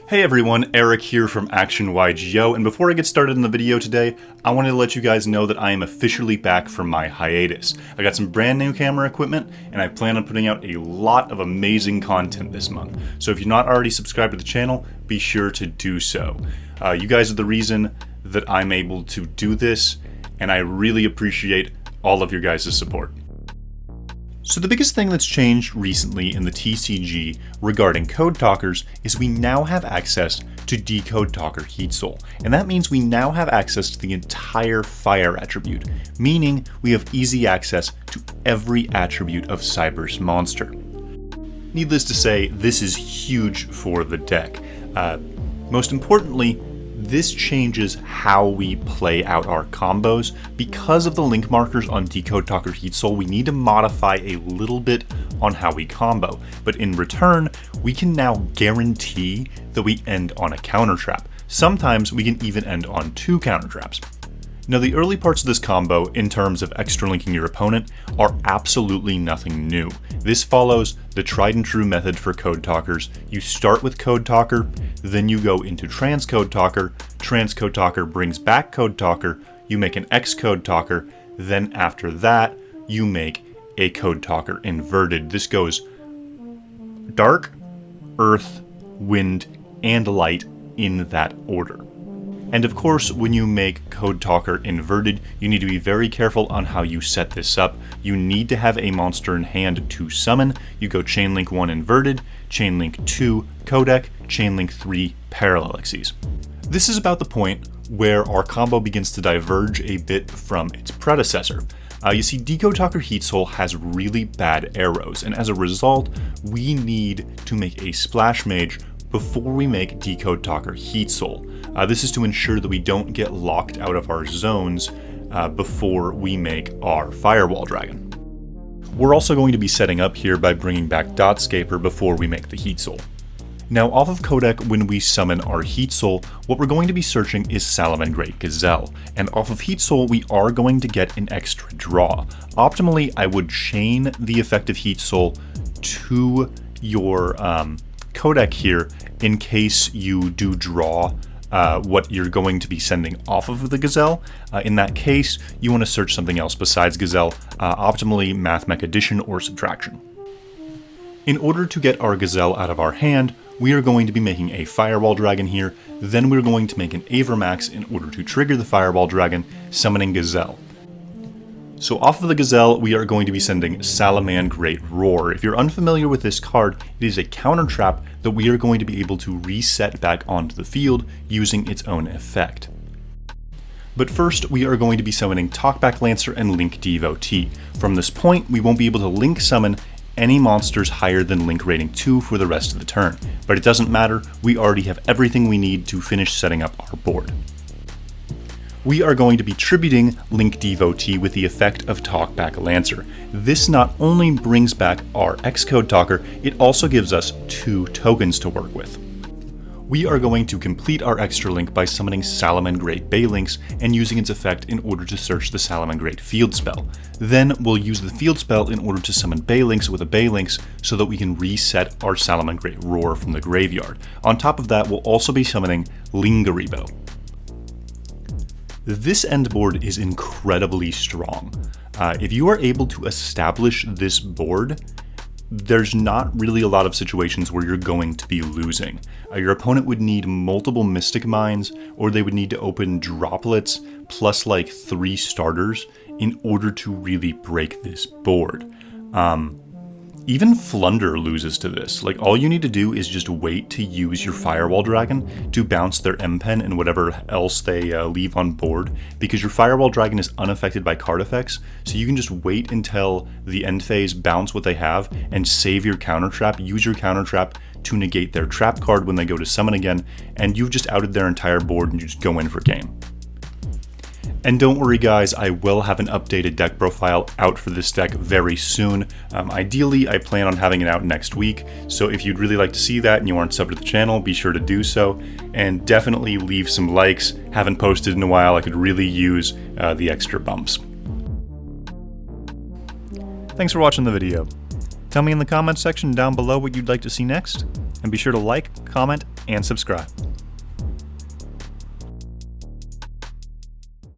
Hey everyone, Eric here from Yugioh, and before I get started in the video today, I wanted to let you guys know that I am officially back from my hiatus. I got some brand new camera equipment, and I plan on putting out a lot of amazing content this month. So if you're not already subscribed to the channel, be sure to do so. You guys are the reason that I'm able to do this, and I really appreciate all of your guys' support. So the biggest thing that's changed recently in the TCG regarding Code Talkers is we now have access to Decode Talker Heatsoul, and that means we now have access to the entire fire attribute, meaning we have easy access to every attribute of Cyber's monster. Needless to say, this is huge for the deck. Most importantly, this changes how we play out our combos. Because of the link markers on Decode Talker Heatsoul, we need to modify a little bit on how we combo, but in return, we can now guarantee that we end on a counter trap. Sometimes we can even end on 2 counter traps. Now, the early parts of this combo, in terms of extra linking your opponent, are absolutely nothing new. This follows the tried and true method for Code Talkers. You start with Code Talker, then you go into Transcode Talker. Transcode Talker brings back Code Talker, you make an Xcode Talker, then after that, you make a Code Talker inverted. This goes dark, earth, wind, and light in that order. And of course, when you make Code Talker inverted, you need to be very careful on how you set this up. You need to have a monster in hand to summon. You go Chainlink 1 inverted, Chainlink 2 codec, Chainlink 3 parallelexes. This is about the point where our combo begins to diverge a bit from its predecessor. You see, Decode Talker Heatsoul has really bad arrows, and as a result, we need to make a Splash Mage before we make Decode Talker Heatsoul. This is to ensure that we don't get locked out of our zones before we make our Firewall Dragon. We're also going to be setting up here by bringing back Dotscaper before we make the Heatsoul. Now, off of codec, when we summon our Heatsoul, what we're going to be searching is Salamangreat Gazelle, and off of Heatsoul, we are going to get an extra draw. Optimally, I would chain the effective Heatsoul to your codec here in case you do draw what you're going to be sending off of the Gazelle. In that case, you want to search something else besides Gazelle, optimally MathMech Addition or Subtraction. In order to get our Gazelle out of our hand, we are going to be making a Firewall Dragon here, then we're going to make an Avermax in order to trigger the Firewall Dragon, summoning Gazelle. So off of the Gazelle, we are going to be sending Salamangreat Roar. If you're unfamiliar with this card, it is a counter trap that we are going to be able to reset back onto the field using its own effect. But first, we are going to be summoning Talkback Lancer and Link Devotee. From this point, we won't be able to link summon any monsters higher than link rating 2 for the rest of the turn. But it doesn't matter, we already have everything we need to finish setting up our board. We are going to be tributing Link Devotee with the effect of Talkback Lancer. This not only brings back our Xcode Talker, it also gives us 2 tokens to work with. We are going to complete our extra link by summoning Salamangreat Baylynx and using its effect in order to search the Salamangreat field spell. Then we'll use the field spell in order to summon Baylynx with a Baylynx so that we can reset our Salamangreat Roar from the graveyard. On top of that, we'll also be summoning Lingaribo. This end board is incredibly strong. If you are able to establish this board, there's not really a lot of situations where you're going to be losing. Your opponent would need multiple Mystic Mines, or they would need to open droplets plus like 3 starters in order to really break this board. Even Flunder loses to this. Like, all you need to do is just wait to use your Firewall Dragon to bounce their M-Pen and whatever else they leave on board, because your Firewall Dragon is unaffected by card effects, so you can just wait until the end phase, bounce what they have, and save your counter trap, use your counter trap to negate their trap card when they go to summon again, and you've just outed their entire board and you just go in for game. And don't worry guys, I will have an updated deck profile out for this deck very soon. Ideally, I plan on having it out next week, so if you'd really like to see that and you aren't subbed to the channel, be sure to do so, and definitely leave some likes. Haven't posted in a while, I could really use the extra bumps. Thanks for watching the video. Tell me in the comments section down below what you'd like to see next, and be sure to like, comment, and subscribe.